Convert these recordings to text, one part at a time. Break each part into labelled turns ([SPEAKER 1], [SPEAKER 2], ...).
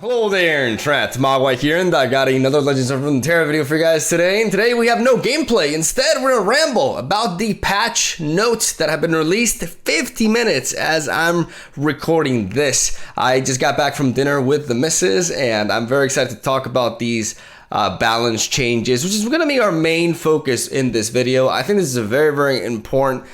[SPEAKER 1] Hello there, MegaMogwai here, and I got another Legends of Runeterra video for you guys today. And today we have no gameplay. Instead, we're gonna ramble about the patch notes that have been released 50 minutes as I'm recording this. I just got back from dinner with the missus, and I'm very excited to talk about these balance changes, which is gonna be our main focus in this video. I think this is a very important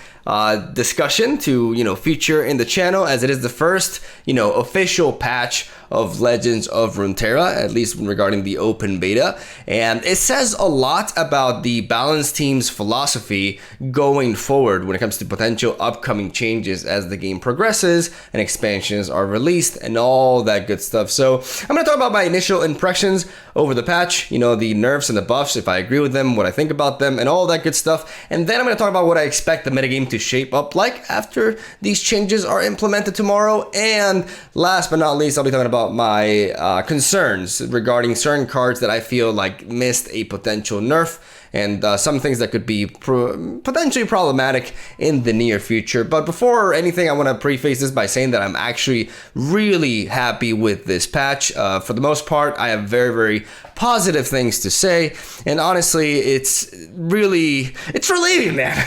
[SPEAKER 1] discussion to feature in the channel, as it is the first official patch of Legends of Runeterra, at least regarding the open beta, and it says a lot about the balance team's philosophy going forward when it comes to potential upcoming changes as the game progresses and expansions are released and all that good stuff. So I'm going to talk about my initial impressions over the patch, the nerfs and the buffs, if I agree with them, what I think about them, and all that good stuff. And then I'm going to talk about what I expect the metagame to shape up like after these changes are implemented tomorrow. And last but not least, I'll be talking about my concerns regarding certain cards that I feel like missed a potential nerf, and some things that could be potentially problematic in the near future. But before anything, I want to preface this by saying that I'm actually really happy with this patch. For the most part, I have very positive things to say, and honestly, it's relieving, man.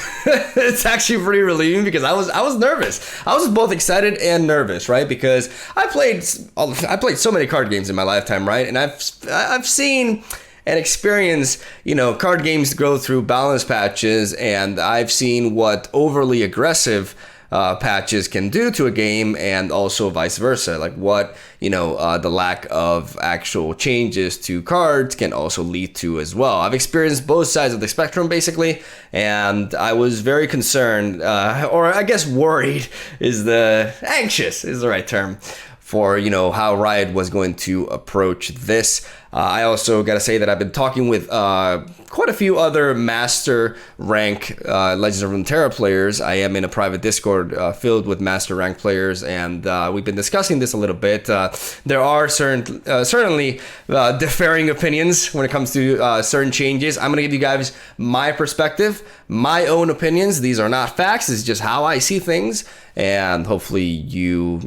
[SPEAKER 1] It's actually pretty relieving because I was nervous. I was both excited and nervous, right? Because I played so many card games in my lifetime, right? And I've seen and experience, card games go through balance patches, and I've seen what overly aggressive patches can do to a game, and also vice versa, like what the lack of actual changes to cards can also lead to as well. I've experienced both sides of the spectrum basically, and I was very concerned, or I guess worried anxious is the right term, for how Riot was going to approach this. I also gotta say that I've been talking with quite a few other master rank Legends of Runeterra players. I am in a private Discord filled with master rank players, and we've been discussing this a little bit. There are certainly differing opinions when it comes to certain changes. I'm gonna give you guys my perspective, my own opinions. These are not facts. It's just how I see things, and hopefully you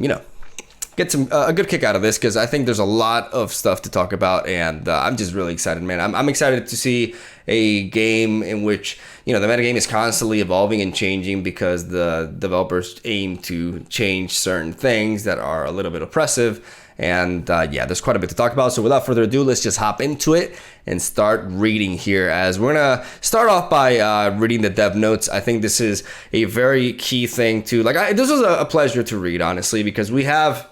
[SPEAKER 1] get a good kick out of this, because I think there's a lot of stuff to talk about, and I'm just really excited, man. I'm excited to see a game in which the metagame is constantly evolving and changing, because the developers aim to change certain things that are a little bit oppressive. And yeah, there's quite a bit to talk about. So without further ado, let's just hop into it and start reading here, as we're gonna start off by reading the dev notes. I think this is a very key thing to this was a pleasure to read, honestly, because we have,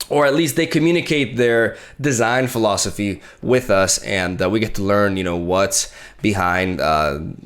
[SPEAKER 1] or at least they communicate their design philosophy with us, and we get to learn, what's behind,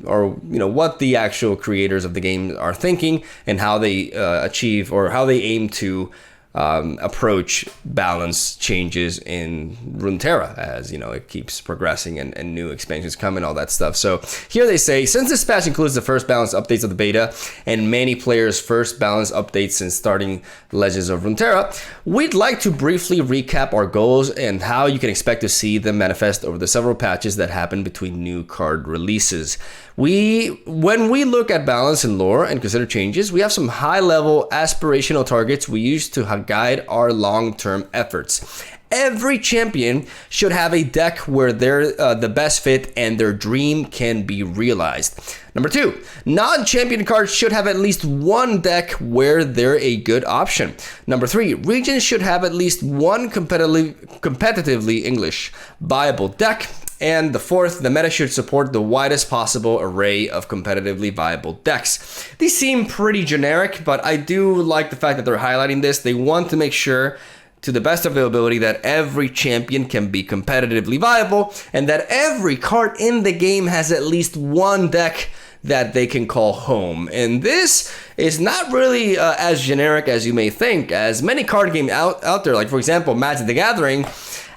[SPEAKER 1] or what the actual creators of the game are thinking, and how they achieve, or how they aim to approach balance changes in Runeterra, as it keeps progressing and new expansions come and all that stuff. So here they say, since this patch includes the first balance updates of the beta and many players' first balance updates since starting Legends of Runeterra, we'd like to briefly recap our goals and how you can expect to see them manifest over the several patches that happen between new card releases. When we look at balance and lore and consider changes, we have some high-level aspirational targets we use to guide our long-term efforts. Every champion should have a deck where they're the best fit and their dream can be realized. Number 2, non-champion cards should have at least one deck where they're a good option. Number 3, regions should have at least one competitively English viable deck. And the 4th, the meta should support the widest possible array of competitively viable decks. These seem pretty generic, but I do like the fact that they're highlighting this. They want to make sure, to the best of their ability, that every champion can be competitively viable, and that every card in the game has at least one deck that they can call home. And this is not really as generic as you may think, as many card games out there, like for example Magic the Gathering,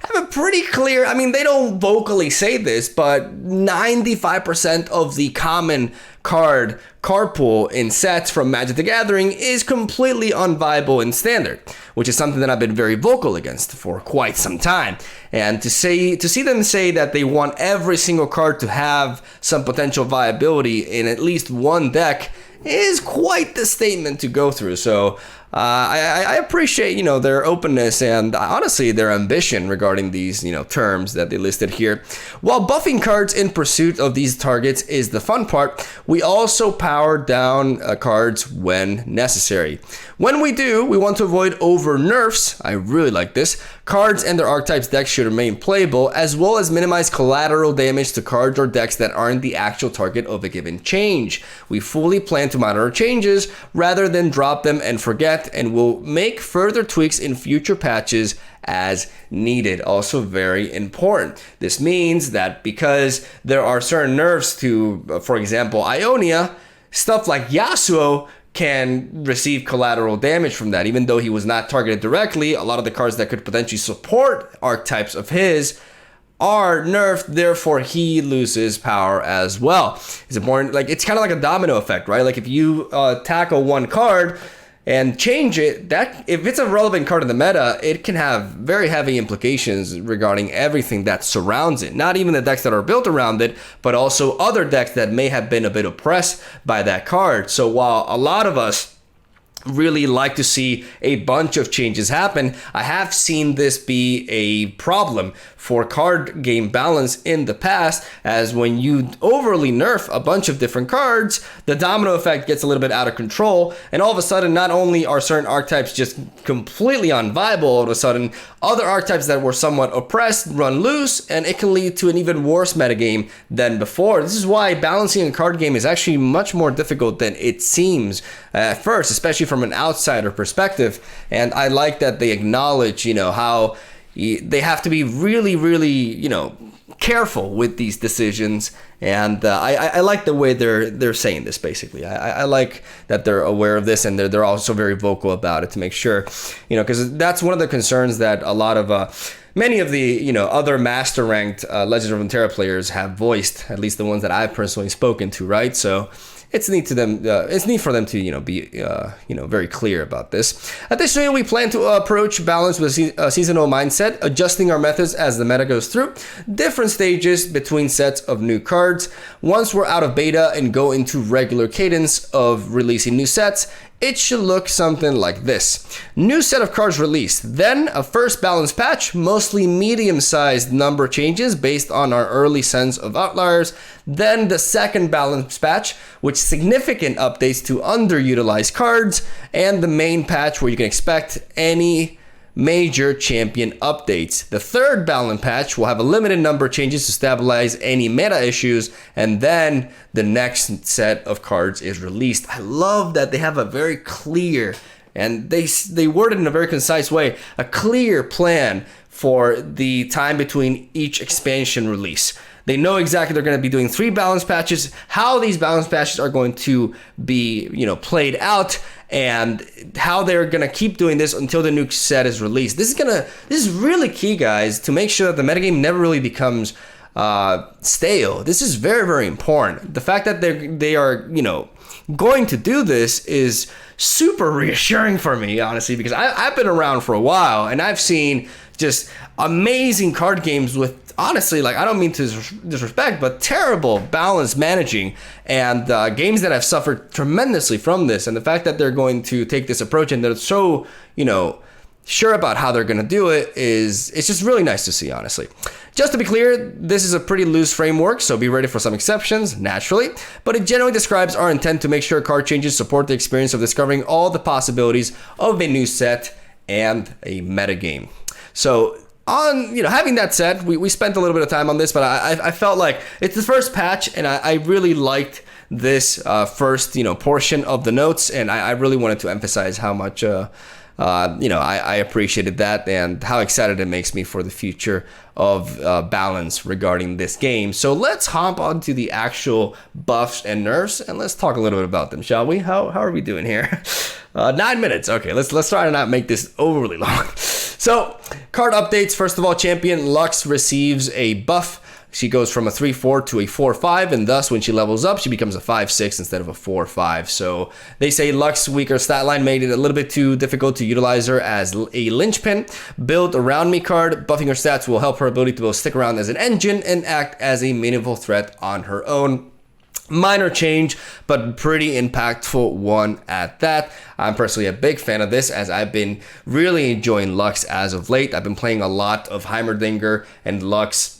[SPEAKER 1] have a pretty clear, they don't vocally say this, but 95% of the common card pool in sets from Magic the Gathering is completely unviable in standard, which is something that I've been very vocal against for quite some time. And to see them say that they want every single card to have some potential viability in at least one deck is quite the statement to go through. So I appreciate, you know, their openness and honestly their ambition regarding these, you know, terms that they listed here. While buffing cards in pursuit of these targets is the fun part, we also power down cards when necessary. When we do, we want to avoid over nerfs. I really like this. Cards and their archetypes decks should remain playable, as well as minimize collateral damage to cards or decks that aren't the actual target of a given change. We fully plan to monitor changes rather than drop them and forget, and will make further tweaks in future patches as needed. Also very important. This means that because there are certain nerfs to, for example, Ionia, stuff like Yasuo can receive collateral damage from that. Even though he was not targeted directly, a lot of the cards that could potentially support archetypes of his are nerfed, therefore he loses power as well. It's important, like it's kind of like a domino effect, right? Like if you tackle one card and change it, that if it's a relevant card in the meta, it can have very heavy implications regarding everything that surrounds it. Not even the decks that are built around it, but also other decks that may have been a bit oppressed by that card. So while a lot of us really like to see a bunch of changes happen, I have seen this be a problem for card game balance in the past, as when you overly nerf a bunch of different cards, the domino effect gets a little bit out of control, and all of a sudden not only are certain archetypes just completely unviable, all of a sudden other archetypes that were somewhat oppressed run loose, and it can lead to an even worse metagame than before. This is why balancing a card game is actually much more difficult than it seems at first, especially from an outsider perspective. And I like that they acknowledge, you know, how they have to be really, really, you know, careful with these decisions. And I like the way they're saying this. Basically, I like that they're aware of this, and they're also very vocal about it to make sure, you know, because that's one of the concerns that a lot of many of the, you know, other master ranked Legends of Runeterra players have voiced, at least the ones that I've personally spoken to, right? So it's neat to them. It's neat for them to, you know, be very clear about this. Additionally, we plan to approach balance with a seasonal mindset, adjusting our methods as the meta goes through different stages between sets of new cards. Once we're out of beta and go into regular cadence of releasing new sets, it should look something like this. New set of cards released, then a first balance patch, mostly medium-sized number changes based on our early sense of outliers, then the second balance patch, with significant updates to underutilized cards, and the main patch where you can expect any major champion updates. The third balance patch will have a limited number of changes to stabilize any meta issues, and then the next set of cards is released. I love that they have a very clear, and they word it in a very concise way, a clear plan for the time between each expansion release. They know exactly they're going to be doing 3 balance patches, how these balance patches are going to be, you know, played out, and how they're going to keep doing this until the new set is released. This is really key, guys, to make sure that the metagame never really becomes stale. This is very, very important. The fact that they are, you know, going to do this is super reassuring for me, honestly, because I've been around for a while and I've seen just amazing card games with, honestly, like, I don't mean to disrespect, but terrible balance managing, and games that have suffered tremendously from this. And the fact that they're going to take this approach and they're so, you know, sure about how they're going to do it it's just really nice to see, honestly. Just to be clear, this is a pretty loose framework, so be ready for some exceptions, naturally, but it generally describes our intent to make sure card changes support the experience of discovering all the possibilities of a new set and a metagame. So, on, you know, having that said, we spent a little bit of time on this, but I felt like it's the first patch, and I really liked this first, you know, portion of the notes, and I really wanted to emphasize how much I appreciated that, and how excited it makes me for the future of balance regarding this game. So let's hop onto the actual buffs and nerfs, and let's talk a little bit about them, shall we? How are we doing here? 9 minutes. Okay, let's try to not make this overly long. So, card updates. First of all, Champion Lux receives a buff. She goes from a 3-4 to a 4-5, and thus when she levels up, she becomes a 5-6 instead of a 4-5. So they say Lux's weaker stat line made it a little bit too difficult to utilize her as a linchpin. Build around me card. Buffing her stats will help her ability to both stick around as an engine and act as a meaningful threat on her own. Minor change, but pretty impactful one at that. I'm personally a big fan of this, as I've been really enjoying Lux as of late. I've been playing a lot of Heimerdinger and Lux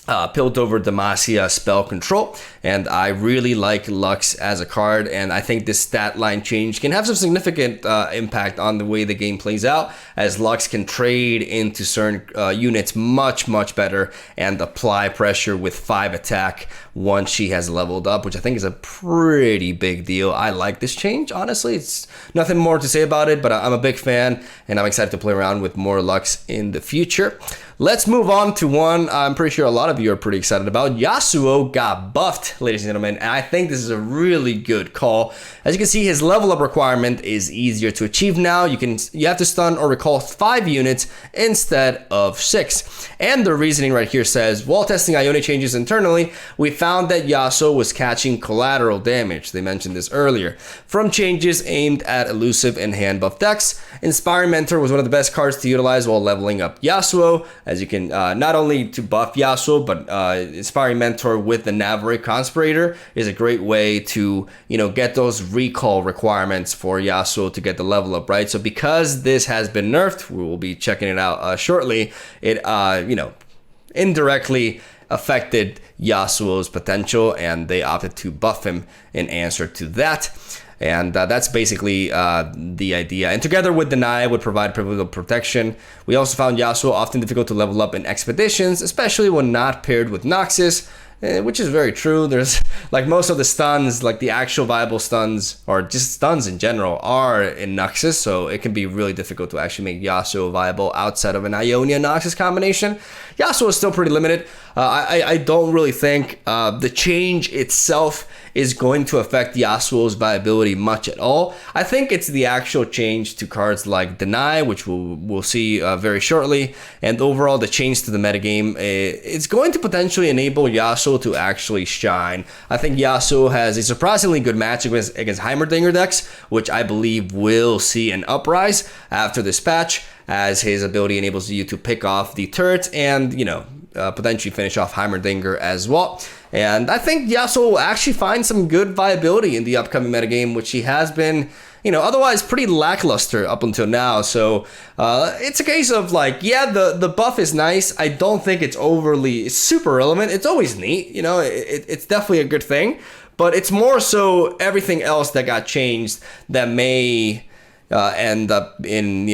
[SPEAKER 1] Piltover Demacia spell control, and I really like Lux as a card, and I think this stat line change can have some significant impact on the way the game plays out, as Lux can trade into certain units much better and apply pressure with 5 attack once she has leveled up, which I think is a pretty big deal. I like this change, honestly. It's nothing more to say about it, but I'm a big fan, and I'm excited to play around with more Lux in the future. Let's move on to one I'm pretty sure a lot of you are pretty excited about. Yasuo got buffed, ladies and gentlemen, and I think this is a really good call. As you can see, his level up requirement is easier to achieve now. You have to stun or recall 5 units instead of 6. And the reasoning right here says, while testing Ione changes internally, we found that Yasuo was catching collateral damage. They mentioned this earlier. From changes aimed at elusive and hand buff decks, Inspiring Mentor was one of the best cards to utilize while leveling up Yasuo. As you can, not only to buff Yasuo, but Inspiring Mentor with the Navari Conspirator is a great way to, get those recall requirements for Yasuo to get the level up, right? So because this has been nerfed, we will be checking it out shortly, it, indirectly affected Yasuo's potential, and they opted to buff him in answer to that. And that's basically the idea. And together with Deny would provide privileged protection. We also found Yasuo often difficult to level up in expeditions, especially when not paired with Noxus, which is very true. There's, like, most of the stuns, like the actual viable stuns, or just stuns in general, are in Noxus, so it can be really difficult to actually make Yasuo viable outside of an Ionia Noxus combination. Yasuo is still pretty limited. I don't really think the change itself is going to affect Yasuo's viability much at all. I think it's the actual change to cards like Deny, which we'll see very shortly, and overall the change to the metagame. It's going to potentially enable Yasuo to actually shine. I think Yasuo has a surprisingly good match against Heimerdinger decks, which I believe will see an uprise after this patch, as his ability enables you to pick off the turrets and, potentially finish off Heimerdinger as well. And I think Yasuo will actually find some good viability in the upcoming metagame, which he has been, otherwise pretty lackluster up until now. So it's a case of, like, yeah, the buff is nice. I don't think it's super relevant. It's always neat, it's definitely a good thing. But it's more so everything else that got changed that may end up in,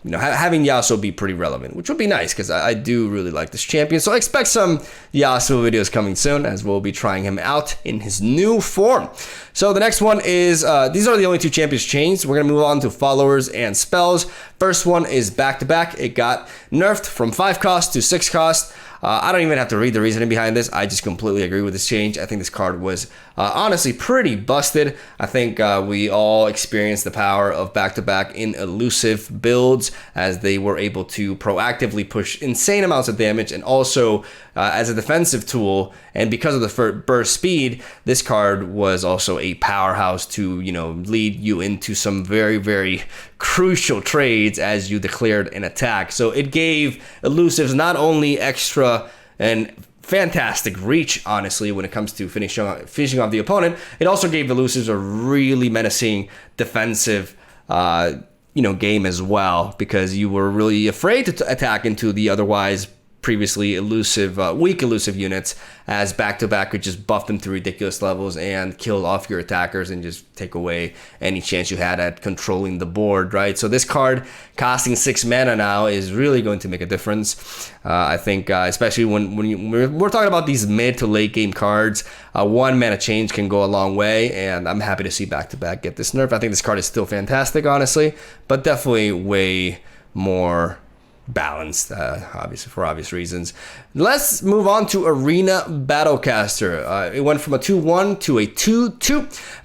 [SPEAKER 1] having Yasuo be pretty relevant, which would be nice, because I do really like this champion. So I expect some Yasuo videos coming soon, as we'll be trying him out in his new form. So the next one is, these are the only 2 champions changed. We're going to move on to followers and spells. First one is back-to-back. It got nerfed from 5 cost to 6 cost. I don't even have to read the reasoning behind this. I just completely agree with this change. I think this card was honestly pretty busted. I think we all experienced the power of back-to-back in elusive builds, as they were able to proactively push insane amounts of damage, and also as a defensive tool, and because of the burst speed, this card was also a powerhouse to, lead you into some very, very crucial trades as you declared an attack. So it gave elusives not only extra and fantastic reach, honestly, when it comes to finishing off the opponent, it also gave elusives a really menacing defensive game as well, because you were really afraid to attack into the otherwise previously elusive, weak elusive units, as back-to-back could just buff them to ridiculous levels and kill off your attackers and just take away any chance you had at controlling the board, right? So this card costing 6 mana now is really going to make a difference. I think, especially when we're talking about these mid to late game cards, 1 mana change can go a long way, and I'm happy to see back-to-back get this nerf. I think this card is still fantastic, honestly, but definitely way more balanced, obviously, for obvious reasons. Let's move on to Arena Battlecaster. It went from a 2-1 to a 2-2.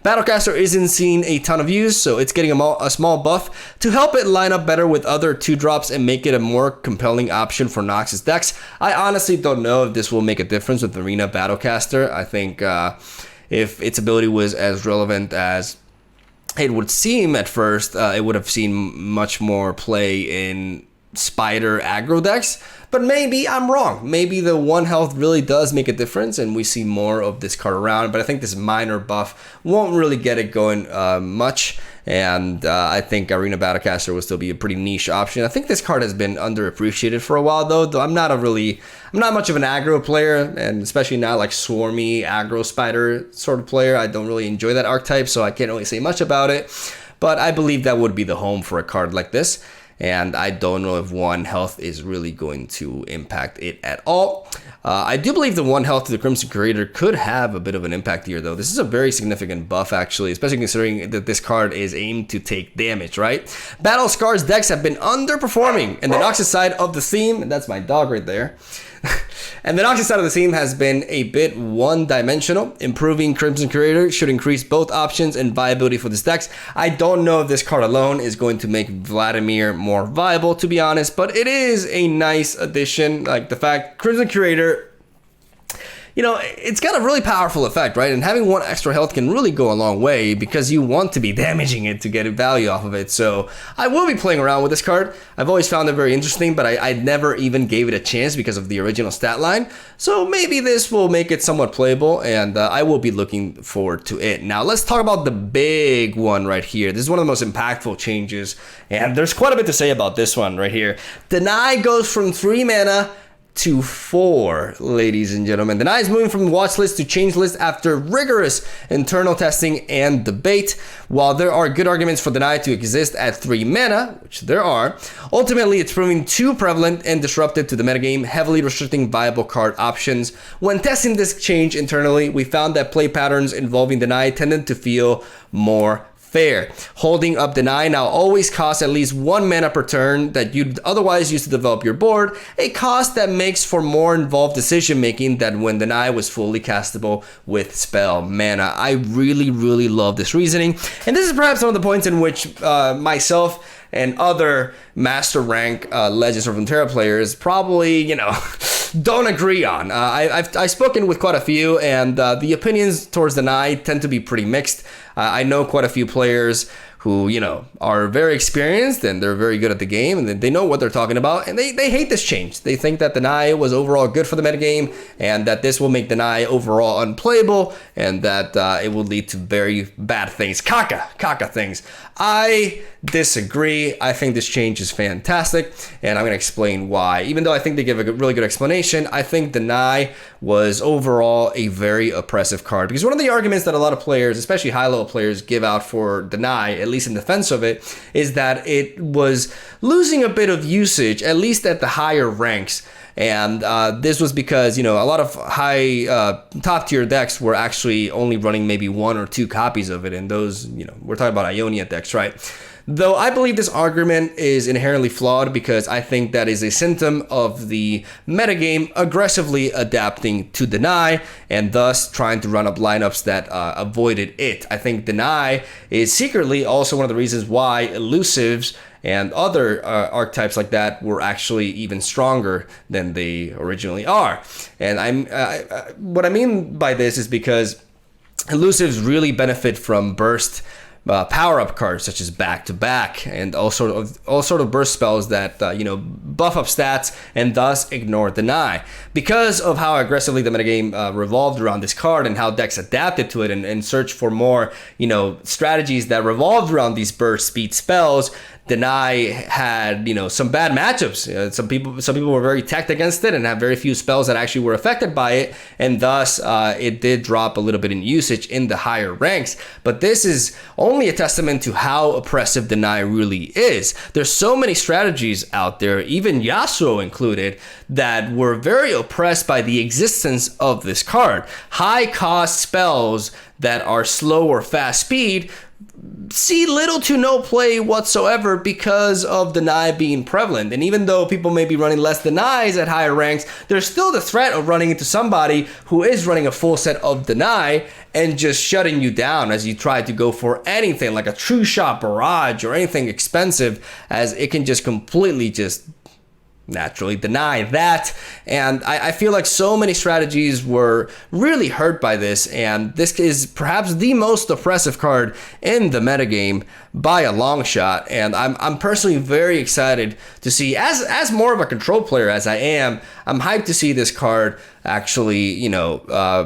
[SPEAKER 1] Battlecaster isn't seeing a ton of use, so it's getting a small buff to help it line up better with other 2-drops and make it a more compelling option for Noxus decks. I honestly don't know if this will make a difference with Arena Battlecaster. I think if its ability was as relevant as it would seem at first, it would have seen much more play in spider aggro decks, but maybe I'm wrong. Maybe the 1 health really does make a difference and we see more of this card around, but I think this minor buff won't really get it going much. And I think Arena Battlecaster will still be a pretty niche option. I think this card has been underappreciated for a while though I'm not much of an aggro player, and especially not like swarmy aggro spider sort of player. I don't really enjoy that archetype, so I can't really say much about it. But I believe that would be the home for a card like this. And I don't know if 1 health is really going to impact it at all. I do believe the 1 health to the Crimson Creator could have a bit of an impact here, though. This is a very significant buff, actually, especially considering that this card is aimed to take damage, right? Battle Scars decks have been underperforming, and the Noxus side of the theme, and that's my dog right there, and the Noxus side of the theme has been a bit one-dimensional. Improving Crimson Creator should increase both options and viability for this decks. I don't know if this card alone is going to make Vladimir more viable, to be honest, but it is a nice addition. Like the fact Crimson Creator, you know, it's got a really powerful effect, right? And having 1 extra health can really go a long way because you want to be damaging it to get value off of it. So I will be playing around with this card. I've always found it very interesting, but I never even gave it a chance because of the original stat line. So maybe this will make it somewhat playable, and I will be looking forward to it. Now let's talk about the big one right here. This is one of the most impactful changes, and there's quite a bit to say about this one right here. Deny goes from 3 mana to 4, ladies and gentlemen. Deny is moving from watch list to change list after rigorous internal testing and debate. While there are good arguments for Deny to exist at 3 mana, which there are, ultimately it's proving too prevalent and disruptive to the metagame, heavily restricting viable card options. When testing this change internally, we found that play patterns involving Deny tended to feel more fair. Holding up Deny now always costs at least 1 mana per turn that you'd otherwise use to develop your board, a cost that makes for more involved decision making than when Deny was fully castable with spell mana. I really love this reasoning, and this is perhaps one of the points in which myself and other master rank Legends of Runeterra players probably, you know, don't agree on. I've spoken with quite a few, and the opinions towards Deny tend to be pretty mixed. I know quite a few players who, you know, are very experienced and they're very good at the game and they know what they're talking about, and they hate this change. They think that Deny was overall good for the metagame and that this will make Deny overall unplayable and that it will lead to very bad things. Caca things. I disagree. I think this change is fantastic, and I'm going to explain why. Even though I think they give a really good explanation, I think Deny was overall a very oppressive card, because one of the arguments that a lot of players, especially high-level players, give out for Deny, at least in defense of it, is that it was losing a bit of usage, at least at the higher ranks. And this was because, you know, a lot of high top tier decks were actually only running maybe 1 or 2 copies of it. And those, you know, we're talking about Ionia decks, right? Though I believe this argument is inherently flawed, because I think that is a symptom of the metagame aggressively adapting to Deny and thus trying to run up lineups that avoided it. I think Deny is secretly also one of the reasons why Elusives and other archetypes like that were actually even stronger than they originally are. And what I mean by this is because Elusives really benefit from burst power-up cards such as back-to-back and all sort of burst spells that you know, buff up stats and thus ignore Deny. Because of how aggressively the metagame revolved around this card and how decks adapted to it and searched for more, you know, strategies that revolved around these burst speed spells, Deny had, you know, some bad matchups. Some people were very teched against it and have very few spells that actually were affected by it, and thus it did drop a little bit in usage in the higher ranks. But this is only a testament to how oppressive Deny really is. There's so many strategies out there, even Yasuo included, that were very oppressed by the existence of this card. High cost spells that are slow or fast speed see little to no play whatsoever because of Deny being prevalent. And even though people may be running less Denies at higher ranks, there's still the threat of running into somebody who is running a full set of Deny and just shutting you down as you try to go for anything like a True Shot Barrage or anything expensive, as it can just completely just naturally deny that. And I feel like so many strategies were really hurt by this, and this is perhaps the most oppressive card in the metagame by a long shot, and I'm personally very excited to see, as more of a control player as I am, I'm hyped to see this card actually, you know,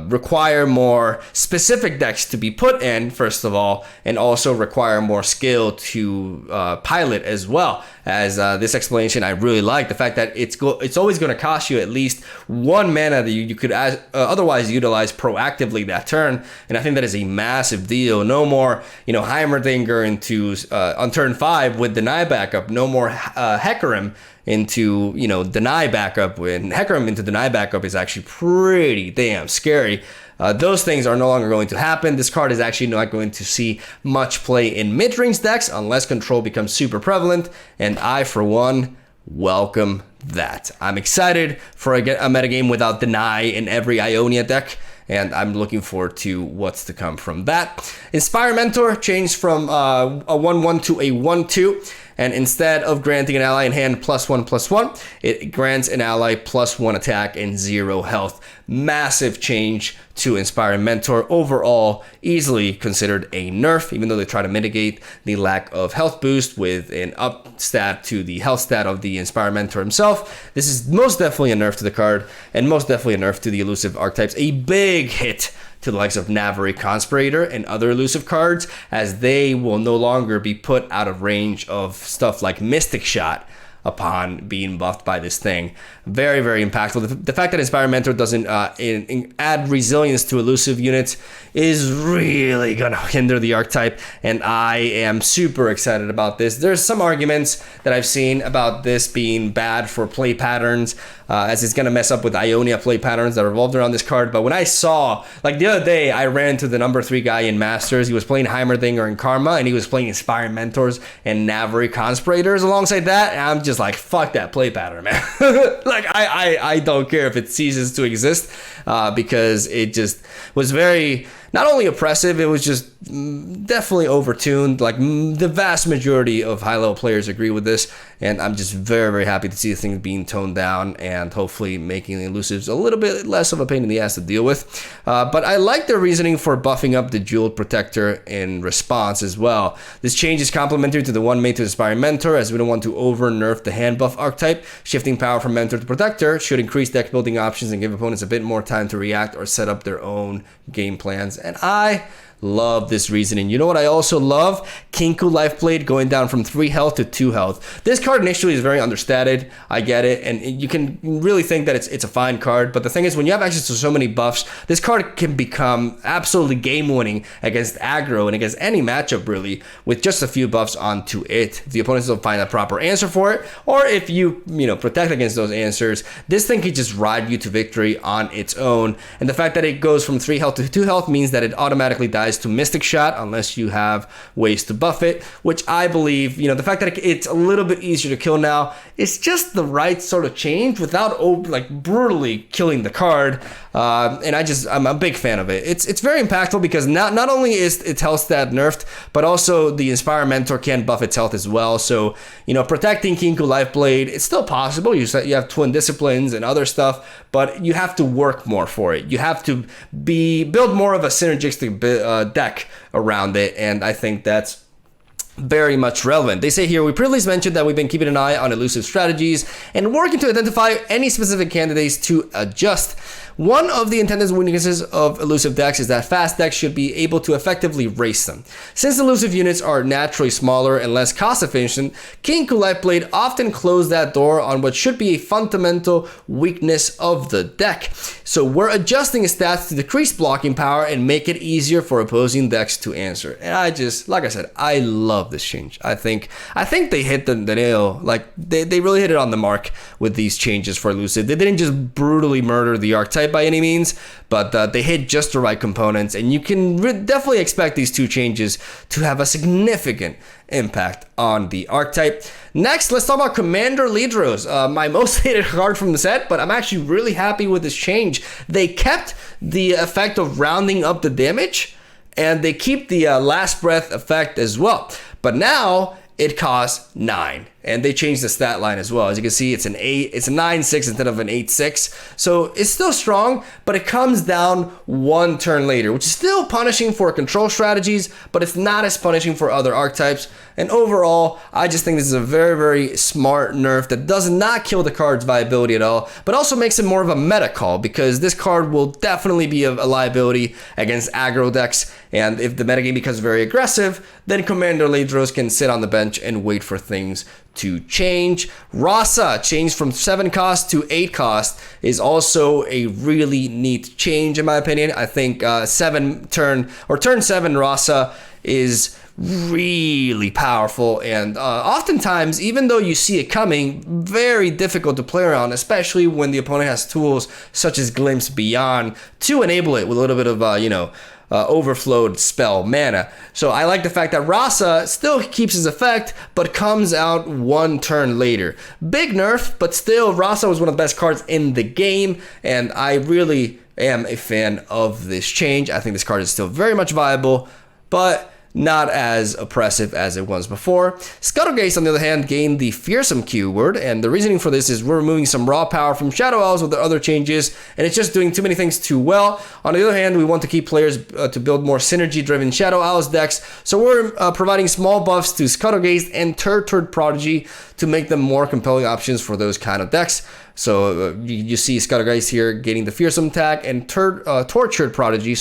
[SPEAKER 1] require more specific decks to be put in, first of all, and also require more skill to pilot as well. As this explanation I really like, the fact that it's always going to cost you at least 1 mana that you could otherwise utilize proactively that turn, and I think that is a massive deal. No more, you know, Heimerdinger into on turn 5 with deny backup. No more Hecarim into, you know, deny backup. When Hecarim into deny backup is actually pretty damn scary. Those things are no longer going to happen. This card is actually not going to see much play in mid-range decks unless control becomes super prevalent, and I, for one, welcome that. I'm excited for a metagame without deny in every Ionia deck, and I'm looking forward to what's to come from that. Inspire Mentor changed from a 1/1 to a 1/2. And instead of granting an ally in hand +1/+1, it grants an ally +1 attack and 0 health. Massive change to Inspire Mentor. Overall, easily considered a nerf, even though they try to mitigate the lack of health boost with an up stat to the health stat of the Inspire Mentor himself. This is most definitely a nerf to the card, and most definitely a nerf to the elusive archetypes. A big hit to the likes of Navari Conspirator and other elusive cards, as they will no longer be put out of range of stuff like Mystic Shot upon being buffed by this thing. Very, very impactful. The fact that Inspire Mentor doesn't add resilience to elusive units is really gonna hinder the archetype, and I am super excited about this. There's some arguments that I've seen about this being bad for play patterns, as it's gonna mess up with Ionia play patterns that revolved around this card. But when I saw, like the other day, I ran into the number 3 guy in Masters. He was playing Heimerdinger and Karma, and he was playing Inspire Mentors and Navari Conspirators alongside that, and I'm just like, fuck that play pattern, man. Like, I don't care if it ceases to exist, because it just was very, not only oppressive, it was just definitely overtuned. Like, the vast majority of high-level players agree with this, and I'm just very, very happy to see things being toned down and hopefully making the elusives a little bit less of a pain in the ass to deal with. But I like their reasoning for buffing up the Jeweled Protector in response as well. This change is complementary to the one made to Inspire Mentor, as we don't want to over-nerf the hand buff archetype. Shifting power from Mentor to Protector should increase deck building options and give opponents a bit more time to react or set up their own game plans. And I love this reasoning. You know what I also love? Kinku Lifeblade going down from 3 health to 2 health. This card initially is very understated. I get it, and you can really think that it's a fine card, but the thing is, when you have access to so many buffs, this card can become absolutely game-winning against aggro and against any matchup, really, with just a few buffs onto it. If the opponents don't find a proper answer for it, or if you protect against those answers, this thing can just ride you to victory on its own. And the fact that it goes from 3 health to 2 health means that it automatically dies to Mystic Shot unless you have ways to buff it, which I believe, the fact that it's a little bit easier to kill now, it's just the right sort of change without like brutally killing the card. And I'm a big fan of it. It's very impactful because not only is its health stat nerfed, but also the Inspire Mentor can buff its health as well. So, protecting Kinku Lifeblade, it's still possible. You have Twin Disciplines and other stuff, but you have to work more for it. You have to build more of a synergistic deck around it, and I think that's very much relevant. They say here, we previously mentioned that we've been keeping an eye on elusive strategies and working to identify any specific candidates to adjust. One of the intended weaknesses of elusive decks is that fast decks should be able to effectively race them. Since elusive units are naturally smaller and less cost efficient, Kinku Lifeblade often close that door on what should be a fundamental weakness of the deck. So we're adjusting its stats to decrease blocking power and make it easier for opposing decks to answer. And like I said, I love this change. I think they hit the nail. Like they really hit it on the mark with these changes for elusive. They didn't just brutally murder the archetype by any means, but they hit just the right components, and you can definitely expect these two changes to have a significant impact on the archetype. Next, let's talk about Commander Lidros, my most hated card from the set, but I'm actually really happy with this change. They kept the effect of rounding up the damage, and they keep the last breath effect as well, but now it costs 9. and they changed the stat line as well. As you can see, it's a 9-6 instead of an 8-6. So it's still strong, but it comes down one turn later, which is still punishing for control strategies, but it's not as punishing for other archetypes. And overall, I just think this is a very, very smart nerf that does not kill the card's viability at all, but also makes it more of a meta call, because this card will definitely be a liability against aggro decks. And if the metagame becomes very aggressive, then Commander Ladros can sit on the bench and wait for things to change. Rasa changed from 7 cost to 8 cost is also a really neat change in my opinion. I think turn 7 Rasa is really powerful, and oftentimes, even though you see it coming, very difficult to play around, especially when the opponent has tools such as Glimpse Beyond to enable it with a little bit of overflowed spell mana. So I like the fact that Rasa still keeps his effect, but comes out one turn later. Big nerf, but still, Rasa was one of the best cards in the game, and I really am a fan of this change. I think this card is still very much viable, but not as oppressive as it was before. Scuttlegaze, on the other hand, gained the Fearsome keyword, and the reasoning for this is we're removing some raw power from Shadow Owls with the other changes, and it's just doing too many things too well. On the other hand, we want to keep players to build more synergy-driven Shadow Owls decks, so we're providing small buffs to Scuttlegaze and Turd Prodigy to make them more compelling options for those kind of decks. So you see Scuttlegeist here gaining the Fearsome attack, and Tortured Prodigy,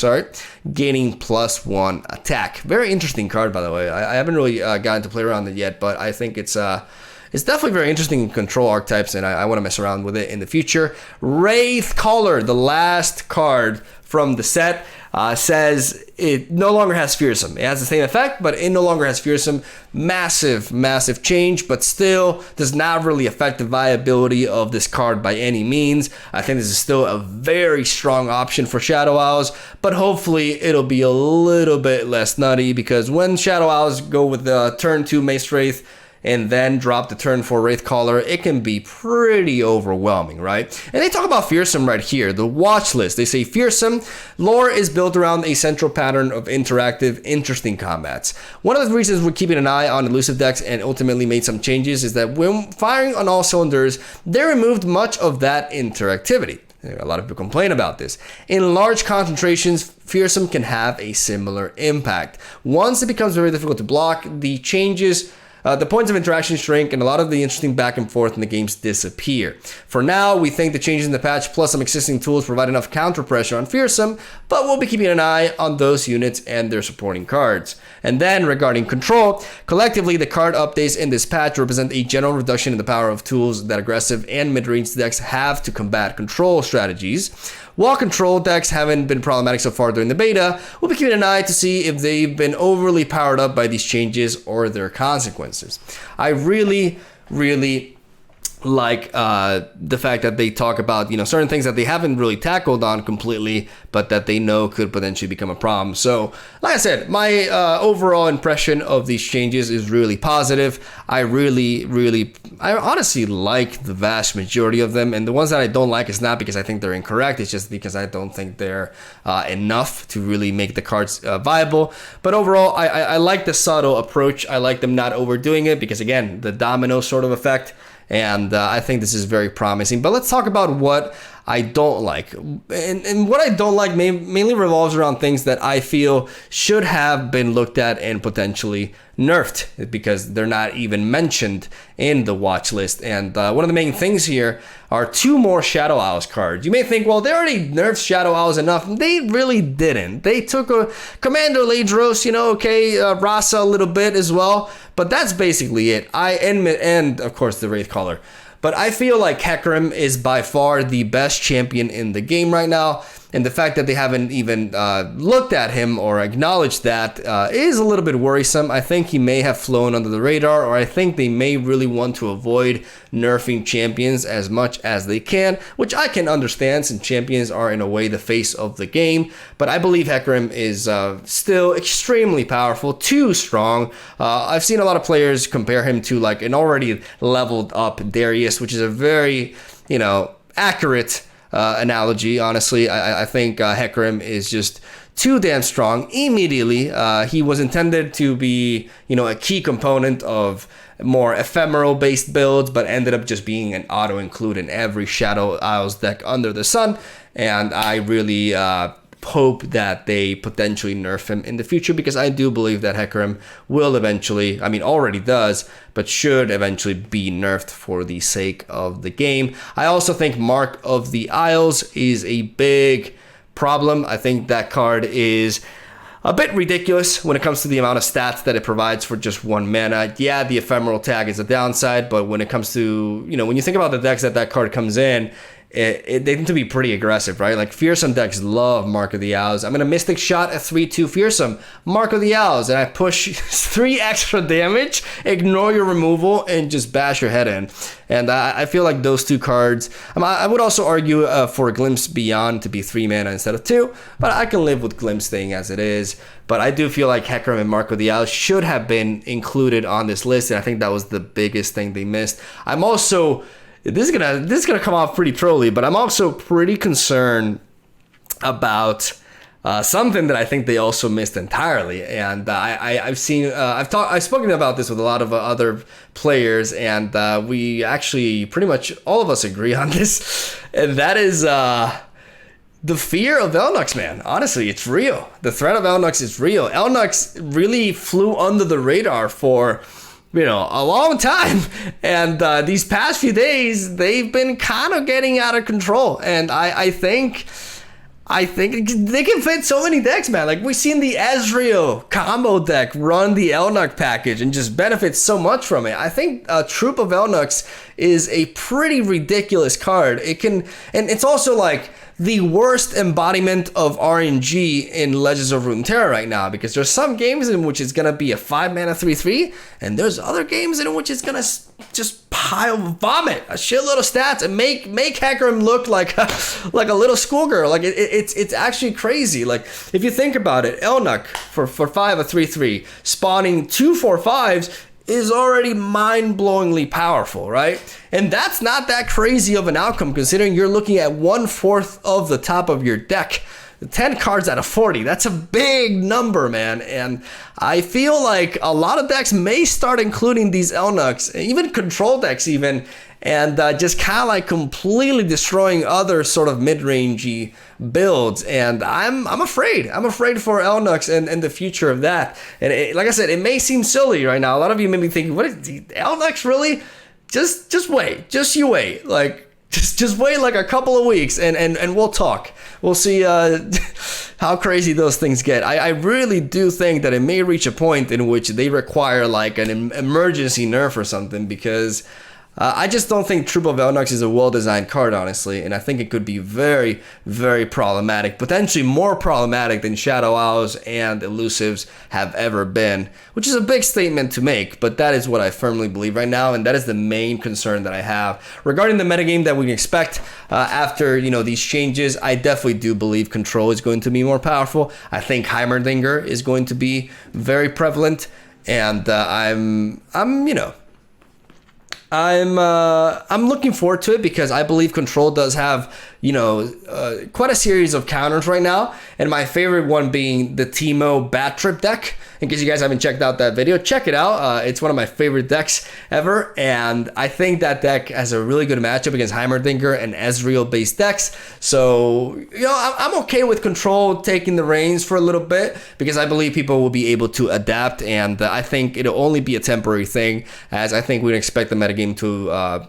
[SPEAKER 1] gaining +1 attack. Very interesting card, by the way. I haven't really gotten to play around it yet, but I think it's definitely very interesting in control archetypes, and I want to mess around with it in the future. Wraith Caller, the last card from the set, says it no longer has Fearsome. It has the same effect, but it no longer has Fearsome. Massive, massive change, but still does not really affect the viability of this card by any means. I think this is still a very strong option for Shadow Owls, but hopefully it'll be a little bit less nutty, because when Shadow Owls go with the turn 2 Mace Wraith and then drop the turn 4 Wraith Caller, it can be pretty overwhelming, right? And they talk about Fearsome right here, the watch list. They say Fearsome lore is built around a central pattern of interactive, interesting combats. One of the reasons we're keeping an eye on elusive decks and ultimately made some changes is that when firing on all cylinders, they removed much of that interactivity. A lot of people complain about this. In large concentrations, Fearsome can have a similar impact. Once it becomes very difficult to block, the points of interaction shrink, and a lot of the interesting back and forth in the games disappear. For now, we think the changes in the patch plus some existing tools provide enough counter pressure on Fearsome, but we'll be keeping an eye on those units and their supporting cards. And then regarding control, collectively the card updates in this patch represent a general reduction in the power of tools that aggressive and mid-range decks have to combat control strategies. While control decks haven't been problematic so far during the beta, we'll be keeping an eye to see if they've been overly powered up by these changes or their consequences. I really like the fact that they talk about certain things that they haven't really tackled on completely, but that they know could potentially become a problem. So like I said, my overall impression of these changes is really positive. I honestly like the vast majority of them, and the ones that I don't like is not because I think they're incorrect, it's just because I don't think they're enough to really make the cards viable. But overall, I like the subtle approach. I like them not overdoing it, because again, the domino sort of effect. And I think this is very promising. But let's talk about what I don't like. And what I don't like mainly revolves around things that I feel should have been looked at and potentially nerfed, because they're not even mentioned in the watch list. And one of the main things here are 2 more Shadow Owls cards. You may think, well, they already nerfed Shadow Owls enough. They really didn't. They took a Commander Ladros, Rasa a little bit as well, but that's basically it. And of course the Wraith Caller. But I feel like Hecarim is by far the best champion in the game right now. And the fact that they haven't even looked at him or acknowledged that is a little bit worrisome. I think he may have flown under the radar, or I think they may really want to avoid nerfing champions as much as they can, which I can understand since champions are in a way the face of the game. But I believe Hecarim is still extremely powerful, too strong. I've seen a lot of players compare him to like an already leveled up Darius, which is a very, accurate analogy. Honestly, I think Hecarim is just too damn strong. Immediately, he was intended to be, a key component of more ephemeral based builds, but ended up just being an auto include in every Shadow Isles deck under the sun. And I really hope that they potentially nerf him in the future, because I do believe that Hecarim will eventually, I mean already does, but should eventually be nerfed for the sake of the game. I also think Mark of the Isles is a big problem. I think that card is a bit ridiculous when it comes to the amount of stats that it provides for just 1 mana. Yeah, the ephemeral tag is a downside, but when it comes to, you know, when you think about the decks that card comes in, they tend to be pretty aggressive, right? Like fearsome decks love Mark of the Owls. I'm gonna Mystic Shot a 3/2 fearsome, Mark of the Owls, and I push 3 extra damage, ignore your removal, and just bash your head in. And I feel like those 2 cards, I would also argue for Glimpse Beyond to be 3 mana instead of 2, but I can live with Glimpse staying as it is. But I do feel like Hecarim and Mark of the Owls should have been included on this list, and I think that was the biggest thing they missed. I'm also, this is gonna come off pretty trolly, but I'm also pretty concerned about something that I think they also missed entirely. And I've spoken about this with a lot of other players, and we actually pretty much all of us agree on this, and that is the fear of Elnux, man. Honestly, it's real. The threat of Elnux is real. Elnux really flew under the radar for, you know, a long time, and these past few days they've been kind of getting out of control. And I think they can fit so many decks, man. Like, we've seen the Ezreal combo deck run the Elnux package and just benefit so much from it. I think Troop of Elnux is a pretty ridiculous card. It can, and it's also like the worst embodiment of RNG in Legends of Runeterra right now, because there's some games in which it's gonna be a 5 mana 3/3, and there's other games in which it's gonna just vomit a shitload of stats and make Hecarim look like a little schoolgirl. Like it's actually crazy. Like, if you think about it, Elnux for 5 a 3/3 spawning 2 4/5s is already mind-blowingly powerful, right? And that's not that crazy of an outcome, considering you're looking at 1/4 of the top of your deck. 10 cards out of 40, that's a big number, man. And I feel like a lot of decks may start including these Elnux, even control decks even, and just kind of like completely destroying other sort of mid-rangey builds. And I'm afraid for Elnux and the future of that. And like I said, it may seem silly right now. A lot of you may be thinking, what is Elnux really? Just wait, you wait. Like, just wait like a couple of weeks and we'll talk. We'll see how crazy those things get. I really do think that it may reach a point in which they require like an emergency nerf or something, because I just don't think Troop of Elnux is a well-designed card, honestly, and I think it could be very, very problematic, potentially more problematic than Shadow Owls and Elusives have ever been, which is a big statement to make, but that is what I firmly believe right now, and that is the main concern that I have. Regarding the metagame that we can expect after, you know, these changes, I definitely do believe Control is going to be more powerful. I think Heimerdinger is going to be very prevalent, and I'm looking forward to it, because I believe Control does have, you know, quite a series of counters right now, and my favorite one being the Teemo Bat Trip deck. In case you guys haven't checked out that video, check it out. It's one of my favorite decks ever, and I think that deck has a really good matchup against Heimerdinger and Ezreal-based decks. So, you know, I'm okay with Control taking the reins for a little bit, because I believe people will be able to adapt, and I think it'll only be a temporary thing, as I think we can expect the metagame to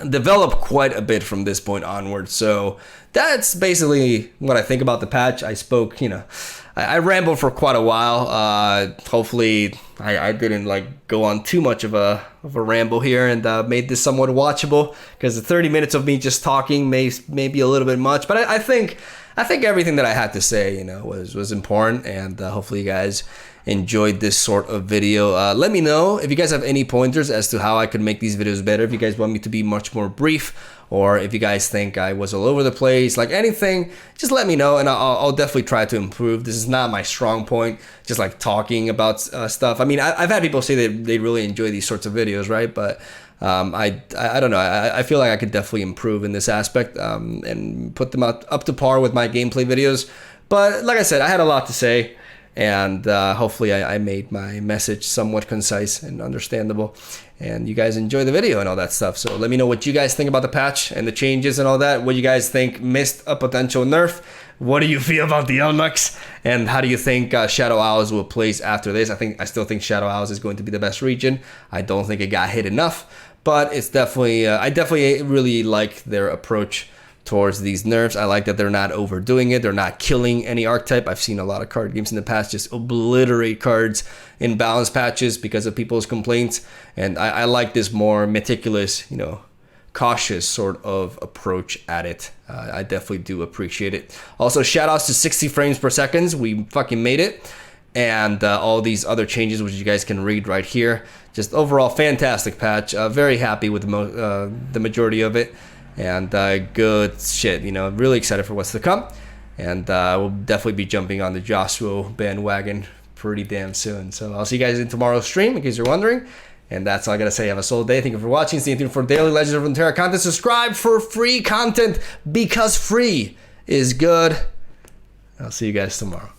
[SPEAKER 1] develop quite a bit from this point onward. So that's basically what I think about the patch. I spoke, you know, I rambled for quite a while. Hopefully I didn't like go on too much of a ramble here, and made this somewhat watchable, because the 30 minutes of me just talking may be a little bit much, but I think everything that I had to say, you know, was important, and hopefully you guys enjoyed this sort of video. Let me know if you guys have any pointers as to how I could make these videos better, if you guys want me to be much more brief, or if you guys think I was all over the place, like anything, just let me know, and I'll definitely try to improve. This is not my strong point, just like talking about stuff. I mean, I've had people say that they really enjoy these sorts of videos, right? But I don't know. I feel like I could definitely improve in this aspect, and put them up to par with my gameplay videos. But like I said, I had a lot to say, And hopefully I made my message somewhat concise and understandable, and you guys enjoy the video and all that stuff. So let me know what you guys think about the patch and the changes and all that. What you guys think missed a potential nerf. What do you feel about the Elnuks? And how do you think Shadow Owls will place after this? I still think Shadow Owls is going to be the best region. I don't think it got hit enough, but it's definitely, I definitely really like their approach towards these nerfs. I like that they're not overdoing it. They're not killing any archetype. I've seen a lot of card games in the past just obliterate cards in balance patches because of people's complaints. And I like this more meticulous, you know, cautious sort of approach at it. I definitely do appreciate it. Also, shout outs to 60 frames per second. We fucking made it. And all these other changes, which you guys can read right here. Just overall fantastic patch. Very happy with the majority of it. And good shit, you know, really excited for what's to come. And we'll definitely be jumping on the Yasuo bandwagon pretty damn soon. So I'll see you guys in tomorrow's stream, in case you're wondering. And that's all I gotta say. Have a solid day. Thank you for watching. Stay tuned for daily Legends of Runeterra content. Subscribe for free content, because free is good. I'll see you guys tomorrow.